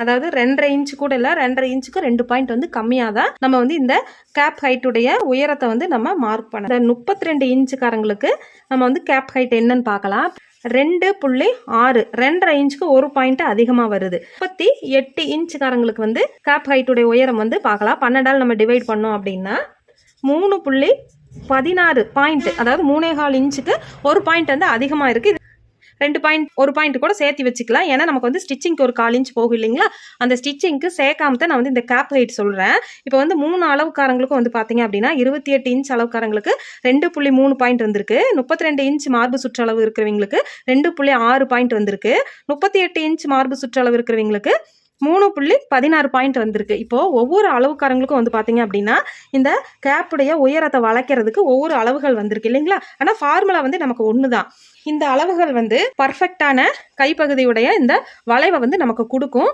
அதாவது 2.5 இன்ச்சு கூட இல்லை, 2.5 இன்ச்சுக்கு 2 பாயிண்ட் வந்து கம்மியாக தான் நம்ம வந்து இந்த கேப் ஹைட்டுடைய உயரத்தை வந்து நம்ம மார்க் பண்ண. இந்த 32 இன்ச்சுக்காரங்களுக்கு நம்ம வந்து கேப் ஹைட் என்னன்னு பார்க்கலாம். 2.6 2.5 இன்ச்சுக்கு 1 பாயிண்ட் அதிகமாக வருது. 38 இன்ச்சுக்காரங்களுக்கு வந்து கேப் ஹைட்டுடைய உயரம் வந்து பார்க்கலாம். 12ஆல் நம்ம டிவைட் பண்ணோம் அப்படின்னா 3.16 பாயிண்ட், அதாவது 3.25 இன்ச்சுக்கு 1 பாயிண்ட் வந்து அதிகமாக இருக்குது. 2 பாயிண்ட் 1 பாயிண்ட் கூட சேர்த்து வச்சுக்கலாம். ஏன்னா நமக்கு வந்து ஸ்டிச்சிங்க்கு ஒரு 1/4 இன்ச் போகும் இல்லைங்களா, அந்த ஸ்டிச்சிங்க்கு சேர்க்காம தான் நான் வந்து இந்த கேப் ஹைட் சொல்கிறேன். இப்போ வந்து 3 அளவுக்காரங்களுக்கும் வந்து பார்த்தீங்க அப்படின்னா 28 இன்ச் அளவுக்காரங்களுக்கு 2.3 பாயிண்ட் வந்திருக்கு. 32 இன்ச் மார்பு சுற்றளவு இருக்கிறவங்களுக்கு 2.6 பாயிண்ட் வந்திருக்கு. 38 இன்ச் மார்பு சுற்றளவு இருக்கிறவங்களுக்கு 3.16 பாயிண்ட் வந்திருக்கு. இப்போ ஒவ்வொரு அளவுக்காரங்களுக்கும் வந்து பார்த்தீங்க அப்படின்னா இந்த கேப்புடைய உயரத்தை வளைக்கிறதுக்கு ஒவ்வொரு அளவுகள் வந்திருக்கு இல்லைங்களா. ஆனால் ஃபார்முலா வந்து நமக்கு ஒன்று தான். இந்த அளவுகள் வந்து பர்ஃபெக்டான கைப்பகுதியுடைய இந்த வளைவை வந்து நமக்கு கொடுக்கும்.